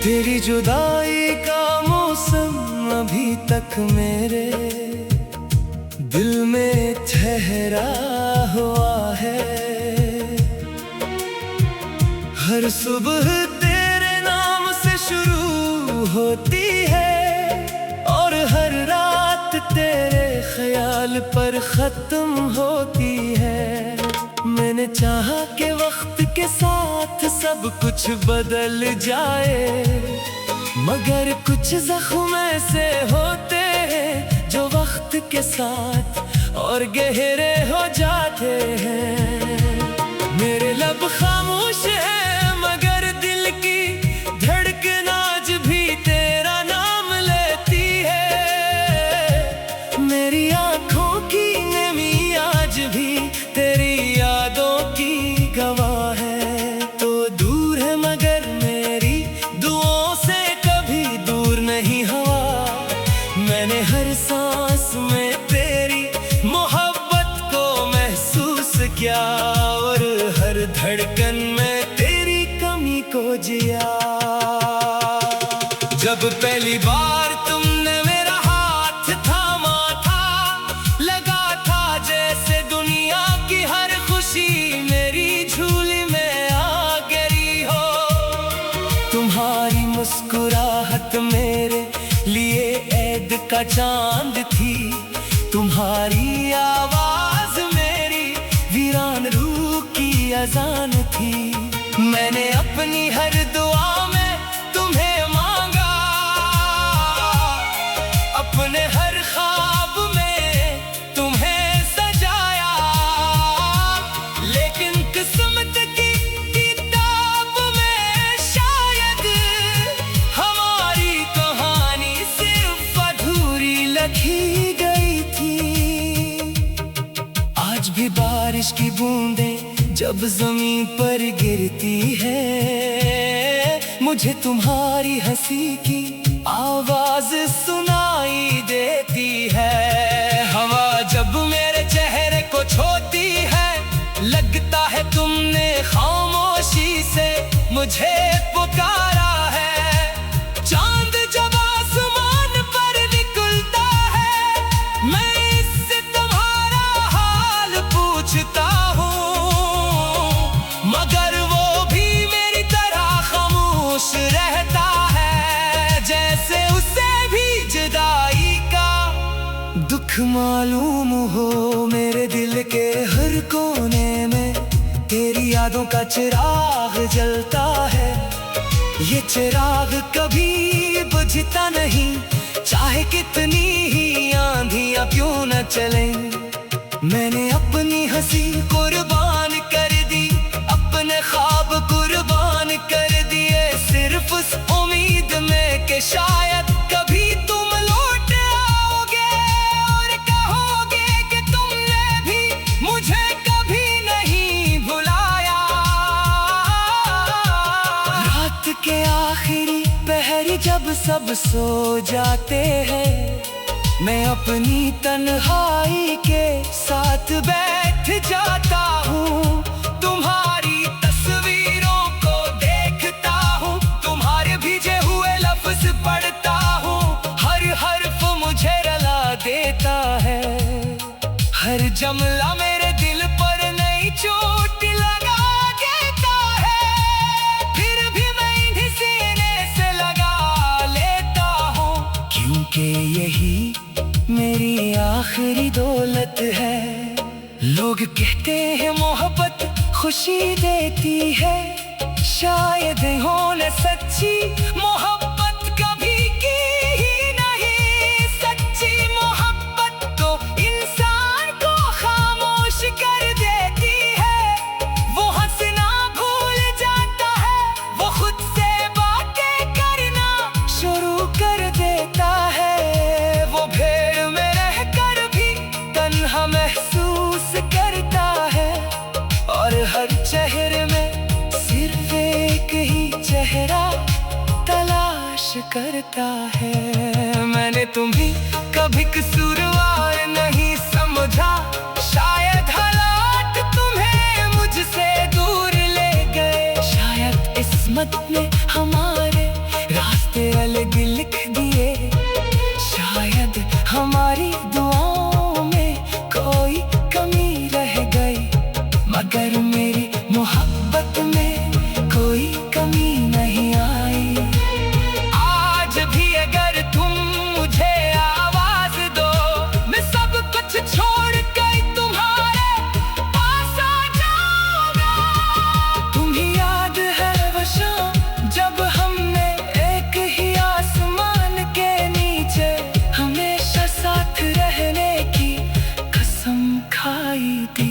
तेरी जुदाई का मौसम अभी तक मेरे दिल में ठहरा हुआ है। हर सुबह तेरे नाम से शुरू होती है और हर रात तेरे ख्याल पर खत्म होती है। मैंने चाहा कि वक्त के साथ सब कुछ बदल जाए, मगर कुछ जख्म ऐसे होते हैं जो वक्त के साथ और गहरे हो जाते हैं। मेरे लब खामोश है मगर दिल की धड़कन आज भी तेरा नाम लेती है। मेरी आंखों की नमी आज भी तेरी यादों की गवाह है। तो दूर है मगर मेरी दुआओं से कभी दूर नहीं हवा। मैंने हर सांस में तेरी मोहब्बत को महसूस किया और हर धड़कन में तेरी कमी को जिया। जब पहली बार तुमने मेरा हाथ थामा था, लगा था जैसे दुनिया की हर खुशी मेरी झोली में आ गिरी हो। तुम्हारी मुस्कुराहट मेरे लिए ऐद का चांद थी, तुम्हारी आवाज मेरी वीरान रूह की अजान थी। मैंने अपनी हर दुआ में तुम्हें मांगा, अपने हर ख्वाब में तुम्हें सजाया, लेकिन किस्मत की किताब में शायद हमारी कहानी सिर्फ अधूरी लिखी गई थी। आज भी बारिश की बूंदें जब जमीन पर गिरती है, मुझे तुम्हारी हंसी की आवाज सुनाई देती है। हवा जब मेरे चेहरे को छूती है, लगता है तुमने खामोशी से मुझे पुकारा है। चांद जब आसमान पर निकलता है, मैं इससे तुम्हारा हाल पूछता हूँ, मगर वो भी मेरी तरह खामोश रहता है, जैसे उसे भी जुदाई का दुख मालूम हो। मेरे दिल के हर कोने में तेरी यादों का चिराग जलता है। ये चिराग कभी बुझता नहीं, चाहे कितनी ही आंधियां क्यों न चले। मैंने अपनी हंसी कुर्बान कर दी, अपने ख्वाब कुर्बान कर दिए, सिर्फ उस उम्मीद में कि शायद कभी तुम लौट आओगे और कहोगे कि तुमने भी मुझे कभी नहीं भुलाया। रात के आखिरी पहर जब सब सो जाते हैं, मैं अपनी तन्हाई के साथ बैठ जाता हूँ। तुम्हारी तस्वीरों को देखता हूँ, तुम्हारे भीजे हुए लफ्ज पढ़ता हूँ, हर हर्फ मुझे रुला देता है। हर जमला मेरे दिल पर नई चोट लगा देता है, फिर भी मैं इन्हीं सीने से लगा लेता हूँ, क्योंकि यही मेरी आखिरी दौलत है। लोग कहते हैं मोहब्बत खुशी देती है, शायद हो न सच्ची मोहब्बत कभी की ही नहीं। सच्ची मोहब्बत तो इंसान को खामोश कर देती है, वो हंसना भूल जाता है, वो खुद से बातें करना शुरू कर देता है। वो भीड़ में रहकर भी तन्हा महसूस करता है, करता है। मैंने तुम्हें कभी कसूरवार नहीं समझा, शायद हालात तुम्हें मुझसे दूर ले गए। शायद किस्मत ने हमारे रास्ते अलग लिख दिए, शायद हमारी दुआओं में कोई कमी रह गई, मगर मेरी मोहब्बत में कोई कमी नहीं आई। आज भी अगर तुम मुझे आवाज दो, मैं सब कुछ छोड़ कर तुम्हारे पास आ जाऊंगा। तुम्हें याद है वो शाम जब हमने एक ही आसमान के नीचे हमेशा साथ रहने की कसम खाई थी।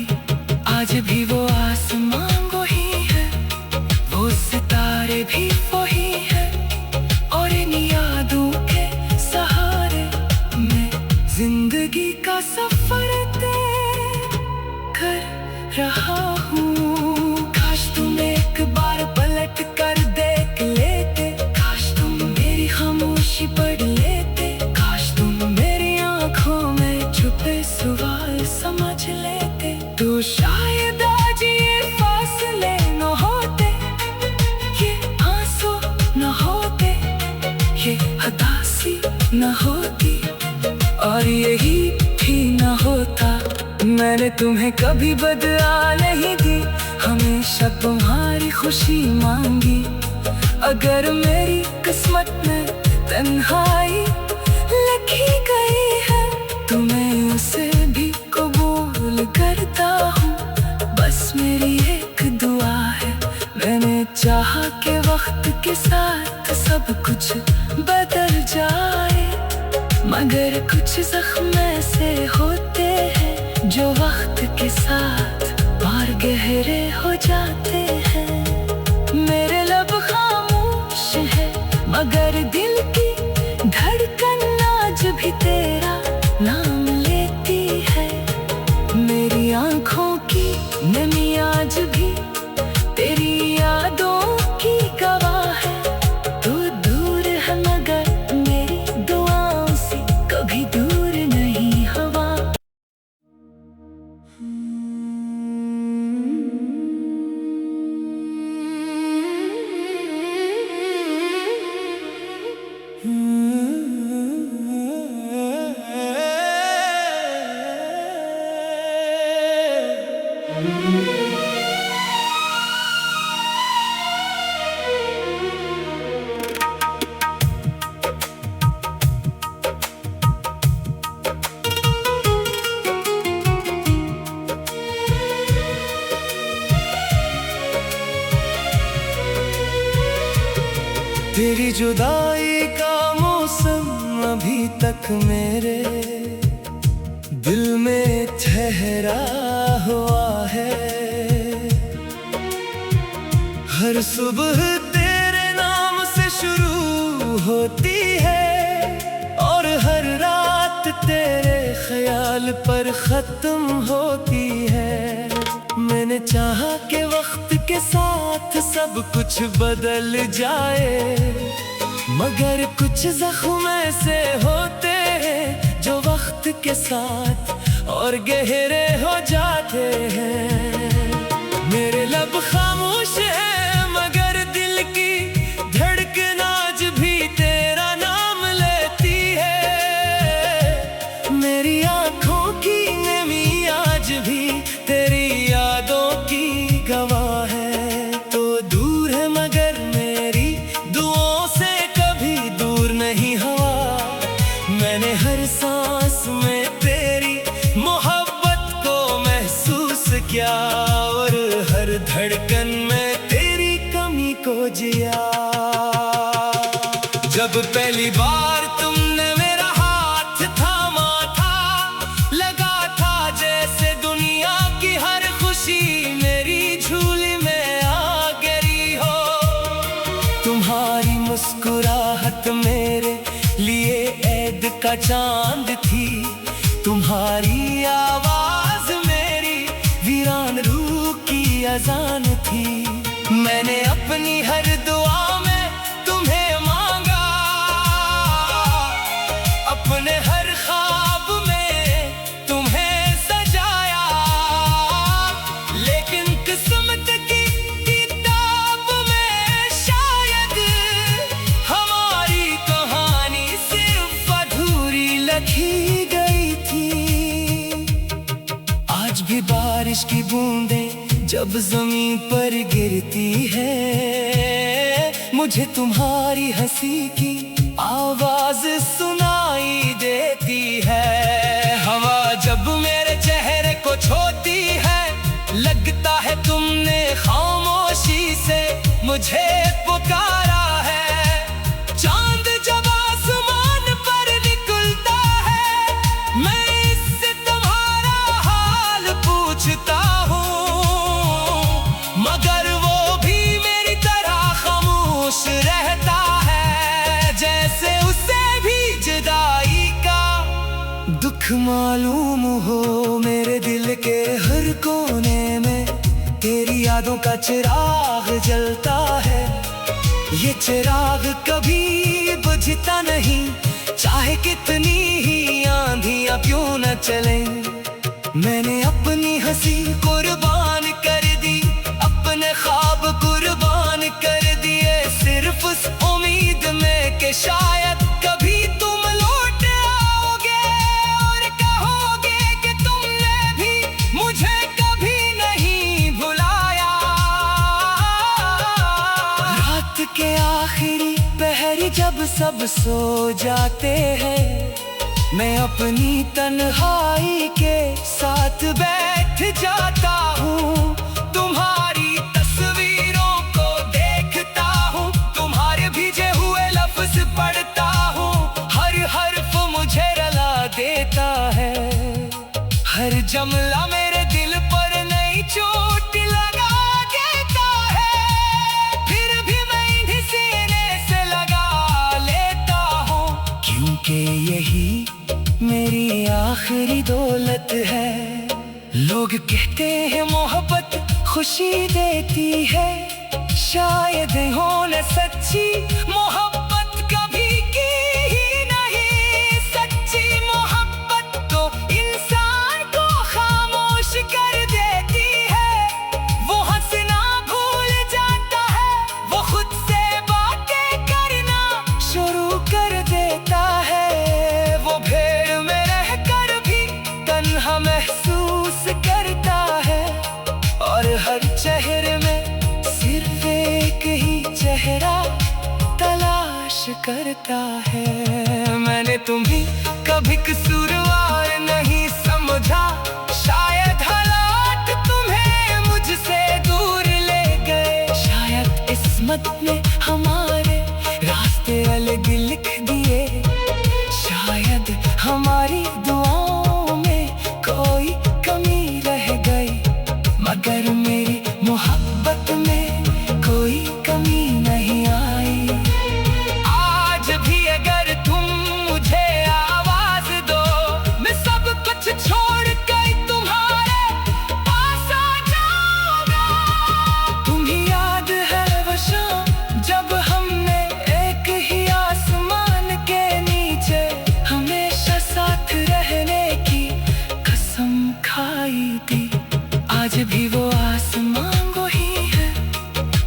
आज भी वो आसमान वही है, वो सितारे भी वही है, और इन यादों के सहारे मैं जिंदगी का सफर तय कर रहा हूँ। काश तुम एक बार पलट कर देख लेते, काश तुम मेरी खामोशी पढ़ लेते, काश तुम मेरी आंखों में छुपे सवाल समझ लेते, तो शायद आज ये फासले न होते, ये आंसू न होते, ये उदासी न होती, और यही भी न होता। मैंने तुम्हें कभी बदला नहीं दी, हमेशा तुम्हारी खुशी मांगी। अगर मेरी किस्मत में तन्हाई लिखी गई है, तो मैं उसे भी कबूल करता हूँ। बस मेरी एक दुआ है, मैंने चाहा कि वक्त के साथ सब कुछ बदल जाए, मगर कुछ जख्म ऐसे होते हैं जो वक्त के साथ और गहरे हो जाते हैं। मेरे लब खामोश है, मगर दिल की धड़कन आज भी तेरा नाम लेती है। मेरी आंखों की नमी आज भी तेरी यादों की गवाह है। तू दूर है मगर मेरी दुआओं से कभी दूर नहीं हवा। तेरी जुदाई का मौसम अभी तक मेरे दिल में ठहरा हुआ है। हर सुबह तेरे नाम से शुरू होती है, और हर रात तेरे ख्याल पर खत्म होती है। मैंने चाहा कि वक्त के साथ सब कुछ बदल जाए, मगर कुछ जख्म ऐसे होते हैं जो वक्त के साथ और गहरे हो जाते हैं। मेरे लब खामोश है, मगर दिल की धड़कन आज भी तेरा नाम लेती है। मेरी आंखों की नमी आज भी तेरी यादों की गवाह है। तो दूर है मगर मेरी दुआओं से कभी दूर नहीं हुआ। मैंने हर सांस में तेरी मोहब्बत को महसूस किया, और हर धड़कन में तेरी कमी को जिया। जब पहली बार तुमने मेरा हाथ थामा था, लगा था जैसे दुनिया की हर खुशी मेरी झोली में आ गई हो। तुम्हारी मुस्कुराहट मेरे लिए ऐद का चांद थी, तुम्हारी आवाज मेरी वीरान रूह की अजान थी। मैंने अपनी हर दुआ में तुम्हें मांगा, आज भी बारिश की बूंदें जब जमीन पर गिरती है, मुझे तुम्हारी हंसी की आवाज सुनाई देती है। हवा जब मेरे चेहरे को छूती है, लगता है तुमने खामोशी से मुझे पुकारा है। चांद जब आसमान पर निकलता है, मैं इससे तुम्हारा हाल पूछता हूँ, मगर वो भी मेरी तरह खामोश रहता है, जैसे उसे भी जुदाई का दुख मालूम हो। मेरे दिल के हर कोने में तेरी यादों का चिराग जलता है, ये चिराग कभी बुझता नहीं, चाहे कितनी ही आंधियां क्यों न चले। मैंने अपनी हंसी कुर्बान कर दी, अपने ख्वाब कुर्बान कर दिए, सिर्फ उस उम्मीद में कि शायद कभी तुम लौट आओगे और कहोगे कि तुमने भी मुझे कभी नहीं भुलाया। रात के आखिरी पहर जब सब सो जाते हैं, मैं अपनी तन्हाई के साथ बैठ जाता हूँ, तुम्हारी तस्वीरों को देखता हूँ, तुम्हारे भीजे हुए लफ्ज पढ़ता हूँ, हर हर्फ मुझे रुला देता है, हर जमला मेरे दिल पर नई चोट लगा देता है। फिर भी मैं इन्हीं सीने से लगा लेता हूँ, क्योंकि यही मेरी आखिरी दौलत है। लोग कहते हैं मोहब्बत खुशी देती है, शायद हो न सच्ची मोहब्बत कभी की ही नहीं। सच्ची मोहब्बत तो इंसान को खामोश कर देती है, वो हंसना भूल जाता है, वो खुद से बातें करना शुरू कर देता है, वो भेड़ में रहकर भी तन्हा महसूस करता है, और हर चेहरे में सिर्फ एक ही चेहरा तलाश करता है। मैंने तुम्हें कभी कसूरवार नहीं समझा, शायद हालात तुम्हें मुझसे दूर ले गए, शायद किस्मत ने हमारे रास्ते अलग लिख दिए, शायद हमारी दुआओं में कोई कमी रह गई, मगर मेरी मोहब्बत में कोई कमी नहीं आई। आज भी अगर तुम मुझे आवाज दो, मैं सब कुछ छोड़ कर तुम्हारे पास आ जाऊंगा। तुम्हें याद है वो शाम जब हमने एक ही आसमान के नीचे हमेशा साथ रहने की कसम खाई थी। आज भी वो आसमान वही है,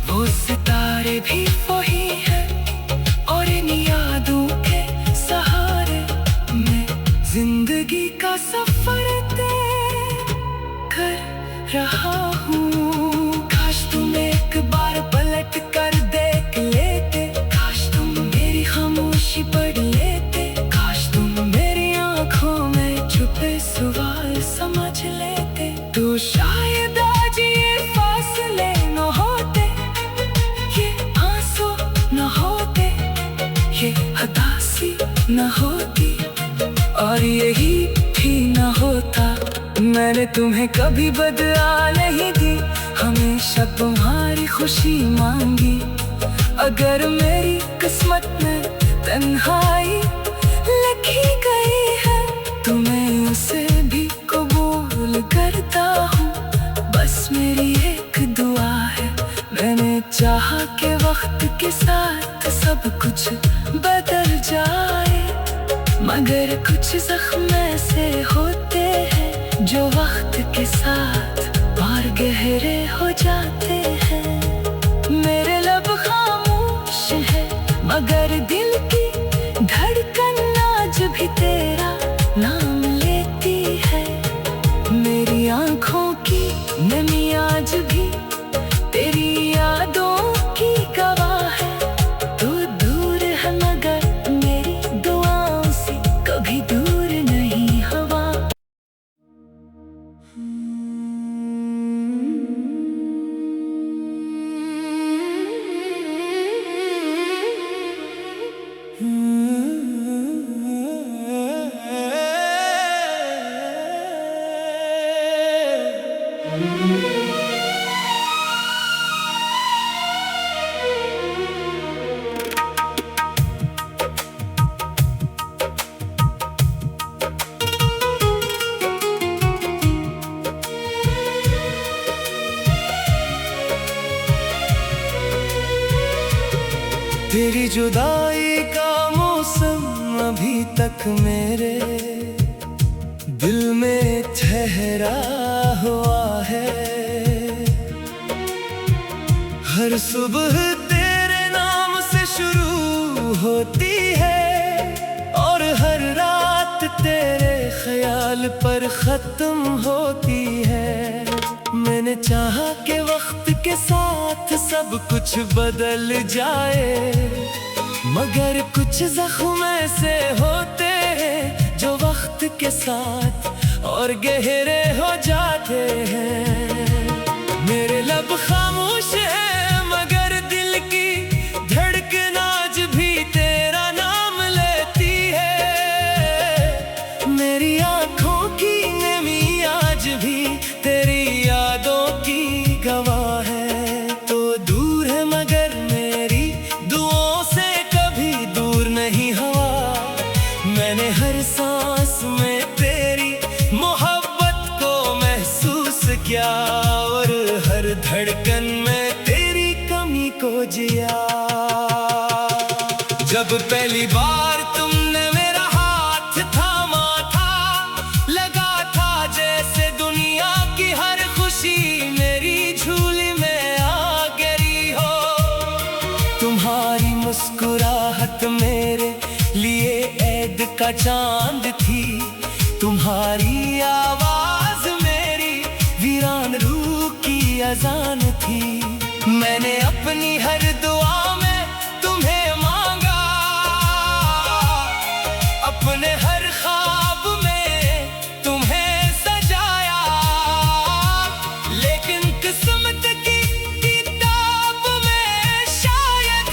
वो सितारे भी वही है, और इन यादों के सहारे मैं जिंदगी का सफर तय कर रहा हूँ। काश तुम एक बार पलट कर देख लेते, काश तुम मेरी खामोशी पढ़ लेते, काश तुम मेरी आंखों में छुपे सवाल समझ लेते, तो शायद आज ये फासले न होते, ये आंसू न होते, ये हताशी न होती, और यही भी न होता। मैंने तुम्हें कभी बदला नहीं दी, हमेशा तुम्हारी खुशी मांगी, अगर मेरी किस्मत में तन्हाई लिखी गई है, तो मैं उसे भी कबूल करता हूँ। बस मेरी एक दुआ है, मैंने चाहा कि वक्त के साथ सब कुछ बदल जाए, मगर कुछ जख्म ऐसे होते हैं जो वक्त के साथ और गहरे हो जाते हैं। मेरे लब खामोश है मगर दिल की धड़कन आज भी तेरा नाम लेती है। मेरी आंखों तेरी जुदाई का मौसम अभी तक मेरे दिल में ठहरा हुआ है। हर सुबह तेरे नाम से शुरू होती है और हर रात तेरे ख्याल पर खत्म होती है। मैंने चाहा कि वक्त के साथ सब कुछ बदल जाए, मगर कुछ जख्म ऐसे होते हैं जो वक्त के साथ और गहरे हो जाते हैं। मेरे लब खामोश है मगर दिल की धड़कन आज भी तेरा नाम लेती है। मेरी आंखों की नमी आज भी तेरी यादों की गवाह है। तो दूर है मगर मेरी दुआओं से कभी दूर नहीं हुआ। मैंने हर सांस में तेरी मोहब्बत को महसूस किया और हर धड़कन में तेरी कमी को जिया। जब पहली बार तुमने मेरा हाथ थामा था, लगा था जैसे दुनिया की हर खुशी मेरी झोली में आ गिरी हो। तुम्हारी मुस्कुराहट मेरे लिए ऐद का चांद थी, तुम्हारी आवाज मेरी वीरान रूह की अजान थी। मैंने अपनी हर दुआ में तुम्हें मांगा, अपने हर ख्वाब में तुम्हें सजाया, लेकिन किस्मत की किताब में शायद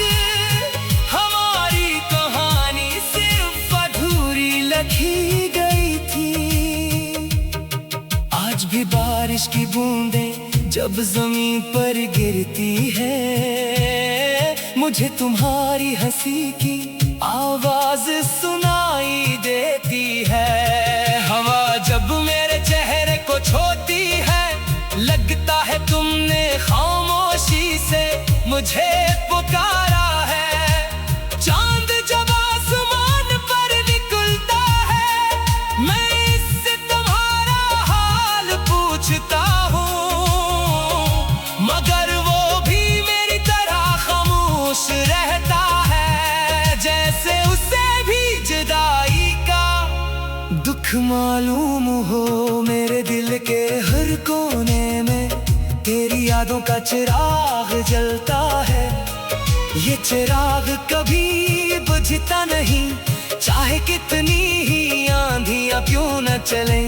हमारी कहानी सिर्फ अधूरी लिखी गई थी। आज भी बारिश की बूंदें जब जमीन पर गिरती है, मुझे तुम्हारी हंसी की आवाज सुनाई देती है। हवा जब मेरे चेहरे को छूती है, लगता है तुमने खामोशी से मुझे पुकारा है। चांद जब आसमान पर निकलता है, मैं इससे तुम्हारा हाल पूछता हूँ, मगर वो भी मेरी तरह खामोश रहता है। जैसे उसे भी जुदाई का दुख मालूम हो। मेरे दिल के हर कोने में तेरी यादों का चिराग जलता है। ये चिराग कभी बुझता नहीं, चाहे कितनी ही आंधियां क्यों न चले।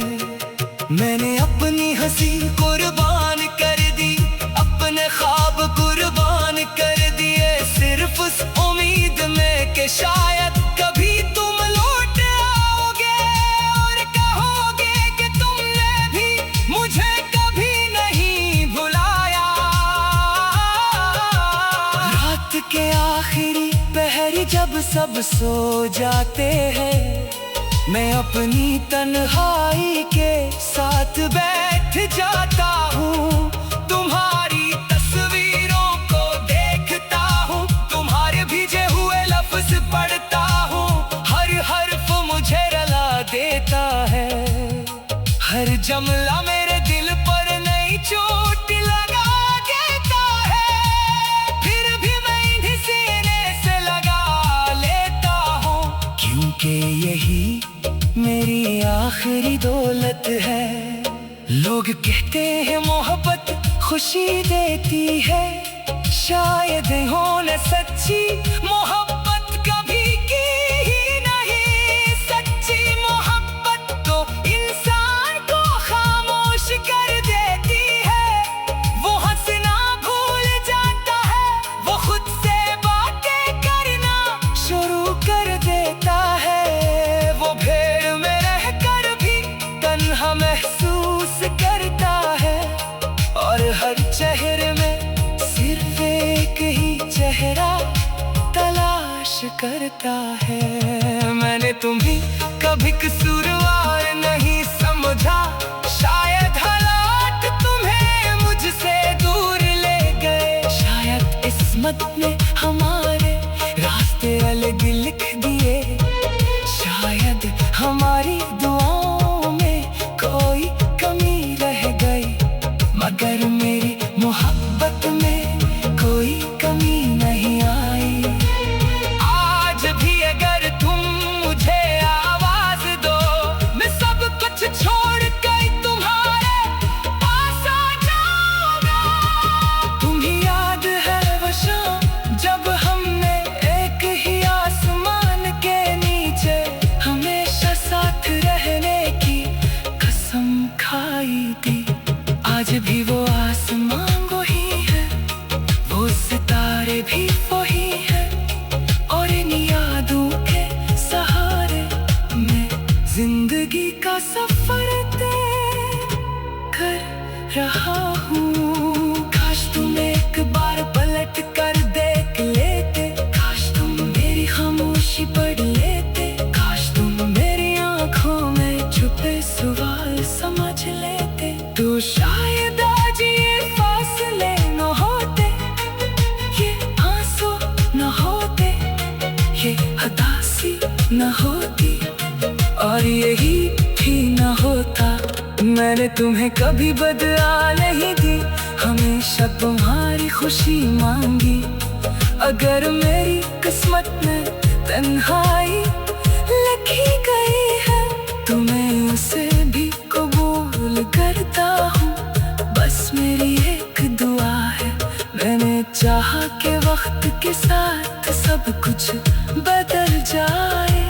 मैंने अपनी हंसी कुर्बान कर दी, अपने ख्वाब कुर्बान कर दिए, सिर्फ उस उम्मीद में कि शायद कभी तुम लौट आओगे और कहोगे कि तुमने भी मुझे कभी नहीं भुलाया। रात के आखिरी पहर जब सब सो जाते हैं, मैं अपनी तन्हाई के साथ बैठ जाता हूँ। तुम्हारी तस्वीरों को देखता हूँ, तुम्हारे भीजे हुए लफ्ज पढ़ता हूँ। हर हर्फ मुझे रुला देता है, हर जमला मेरे दिल पर नई चोट लगा देता है। फिर भी मैं इन्हीं सीने से लगा लेता हूँ, क्योंकि यही मेरी आखिरी दौलत है। लोग कहते हैं मोहब्बत खुशी देती है, शायद हो न सच्ची मोहब्बत कभी की ही नहीं। सच्ची मोहब्बत तो इंसान को खामोश कर देती है। वो हंसना भूल जाता है, वो खुद से बातें करना शुरू कर देता है। वो भीड़ में रहकर भी तन्हा महसूस करता है। करता है। मैंने तुम्हें कभी कसूरवार नहीं समझा, शायद हालात तुम्हें मुझसे दूर ले गए। शायद किस्मत ने हमारे रास्ते अलग लिख दिए, शायद हमारी दुआओं में कोई कमी रह गई, मगर मेरी मोहब्बत में कोई कमी नहीं आई। आज भी अगर तुम मुझे आवाज दो, मैं सब कुछ छोड़ कर तुम्हारे पास आ जाऊंगा। तुम्हें याद है वो शाम जब हमने एक ही आसमान के नीचे हमेशा साथ रहने की कसम खाई थी। आज भी वो आसमान वही है, वो सितारे भी वही है, और इन यादों के सहारे मैं जिंदगी का सफर तय कर रहा हूँ। काश तुम एक बार पलट कर देख लेते, काश तुम मेरी खामोशी पढ़ लेते, काश तुम मेरी आंखों में छुपे सवाल समझ लेते, तो शायद आज ये फासले न होते, ये आंसू न होते, ये उदासी न होती, और यही भी न होता। मैंने तुम्हें कभी बदला नहीं दी, हमेशा तुम्हारी खुशी मांगी। अगर मेरी किस्मत में तन्हाई लिखी गई है, तो मैं उसे भी कबूल करता हूँ। बस मेरी एक दुआ है, मैंने चाहा कि वक्त के साथ सब कुछ बदल जाए,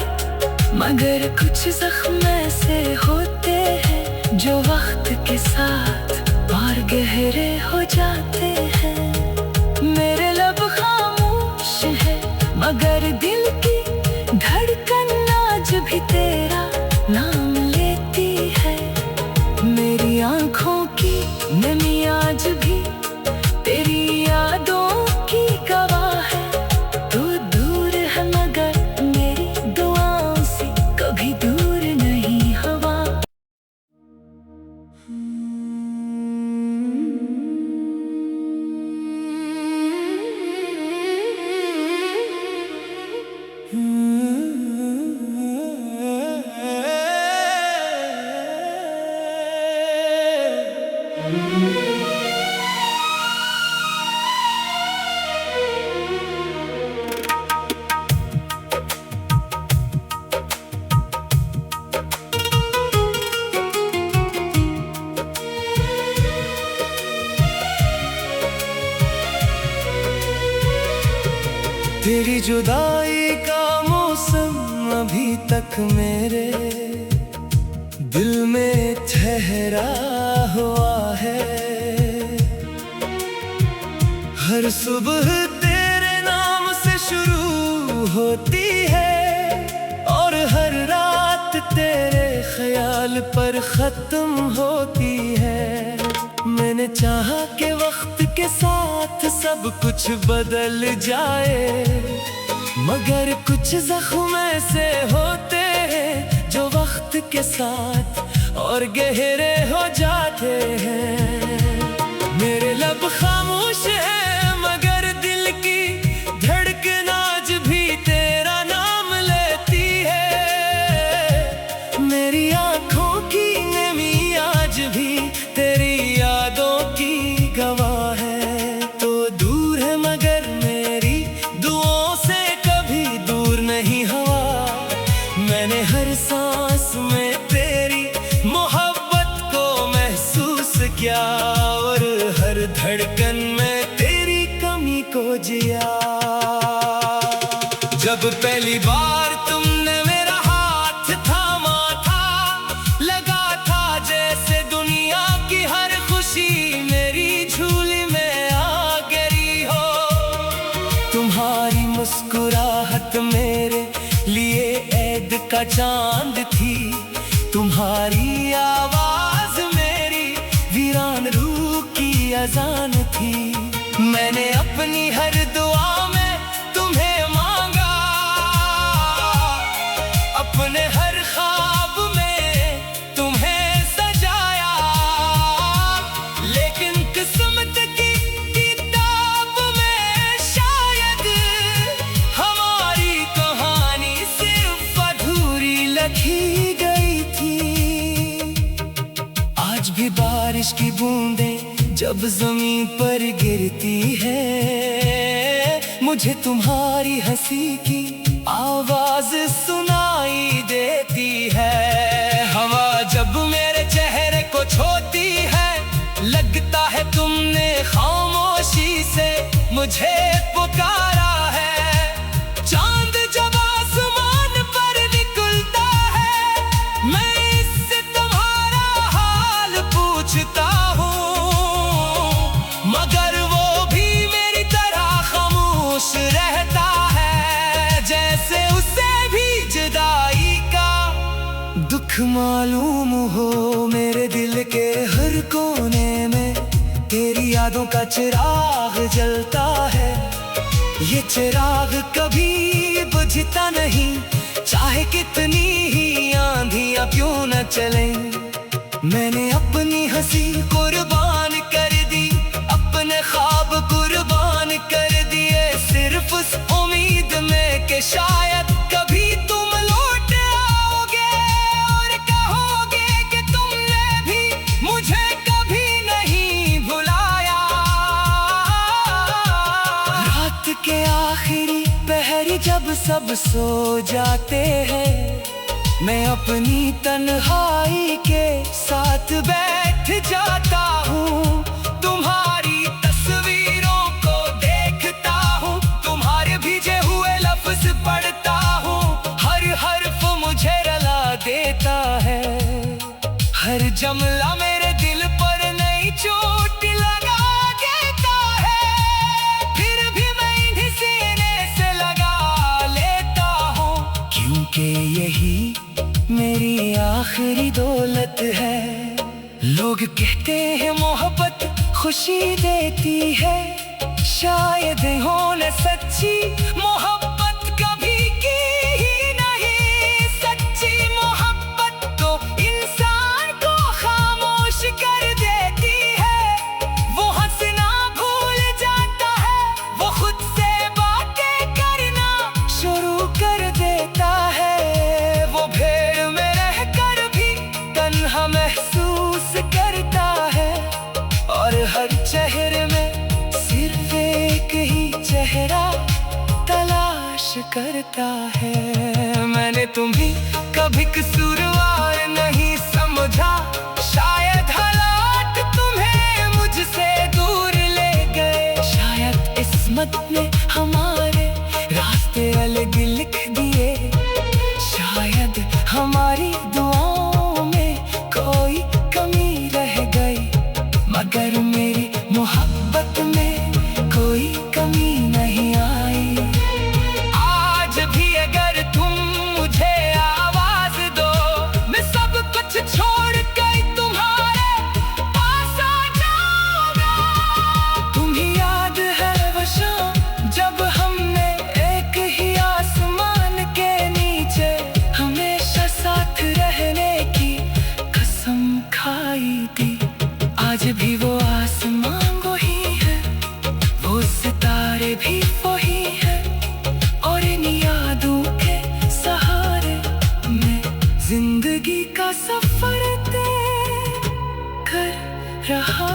मगर कुछ जख्म ऐसे होते हैं जो वक्त के साथ और गहरे हो जाते हैं। मेरे लब खामोश है, मगर दिल की धड़कन आज भी तेरा नाम लेती है। मेरी आंखों की नमी आज भी तेरी यादों की गवाह है। तू दूर है मगर मेरी दुआओं से कभी दूर नहीं हवा। तेरी जुदाई का मौसम अभी तक मेरे दिल में ठहरा हुआ है। हर सुबह तेरे नाम से शुरू होती है, और हर रात तेरे ख्याल पर खत्म होती है। मैंने चाहा कि वक्त के साथ सब कुछ बदल जाए, मगर कुछ जख्म ऐसे होते हैं जो वक्त के साथ और गहरे हो जाते हैं। मेरे लब खामोश है, मगर दिल की धड़कन आज भी तेरा नाम लेती है। मेरी आंखों की नमी आज भी तेरी यादों की गवाह है। तो दूर है मगर मेरी दुआओं से कभी दूर नहीं हवा। मैंने हर सांस में तेरी मोहब्बत को महसूस किया, और हर धड़कन में तेरी कमी को जिया। जब पहली बार तुमने मेरा हाथ थामा था, लगा था जैसे दुनिया की हर खुशी मेरी झोली में आ गई हो। तुम्हारी मुस्कुराहट मेरे लिए ऐद का चांद थी, तुम्हारी आवाज मेरी वीरान रूह की अजान थी। मैंने अपनी हर दुआ में तुम्हें मांगा, बारिश की बूंदें जब जमीन पर गिरती है, मुझे तुम्हारी हंसी की आवाज सुनाई देती है। हवा जब मेरे चेहरे को छूती है, लगता है तुमने खामोशी से मुझे पुकारा है। चांद जब आसमान पर निकलता है, मैं इससे तुम्हारा हाल पूछता हूँ, मगर वो भी मेरी तरह खामोश रहता है, जैसे उसे भी जुदाई का दुख मालूम हो। मेरे दिल के हर कोने में तेरी यादों का चिराग जलता है, ये चिराग कभी बुझता नहीं, चाहे कितनी ही आंधियां क्यों न चले। मैंने अपनी हंसी कुर्बान कर दी, अपने ख्वाब कुर्बान कर दिए, सिर्फ उस उम्मीद में कि शायद कभी तुम लौट आओगे और कहोगे कि तुमने भी मुझे कभी नहीं भुलाया। रात के आखिरी पहर जब सब सो जाते हैं, मैं अपनी तन्हाई के साथ बैठ जाता हूँ, तुम्हारी तस्वीरों को देखता हूँ, तुम्हारे भीजे हुए लफ्ज पढ़ता हूँ, हर हर्फ मुझे रुला देता है, हर जमला मेरे दिल पर नई चोट लगा देता है। फिर भी मैं इन्हीं सीने से लगा लेता हूँ, क्योंकि यही मेरी आखिरी दौलत है। लोग कहते हैं मोहब्बत खुशी देती है, शायद हो न सच्ची मोहब्बत कभी की ही नहीं। सच्ची मोहब्बत तो इंसान को खामोश कर देती है, वो हंसना भूल जाता है, वो खुद से बातें करना शुरू कर देता है, वो भेड़ में रहकर भी तन्हा महसूस करता है, और हर चेहरे में सिर्फ एक ही चेहरा तलाश करता है। मैंने तुम्हें कभी कसूरवार नहीं समझा, शायद हालात तुम्हें मुझसे दूर ले गए, शायद किस्मत ने हमारे रास्ते अलग लिख दिए, शायद हमारी दुआओं में कोई कमी रह गई, मगर मेरी मोहब्बत में कोई कमी नहीं आई। आज भी अगर तुम मुझे आवाज दो, मैं सब कुछ छोड़ कर तुम्हारे पास आ जाऊंगा। तुम्हें याद है वो शाम जब हमने एक ही आसमान के नीचे हमेशा साथ रहने की कसम खाई थी। आज भी वो आसमान वही है, वो सितारे भी वही है, और इन यादों के सहारे मैं जिंदगी का सफर तय कर रहा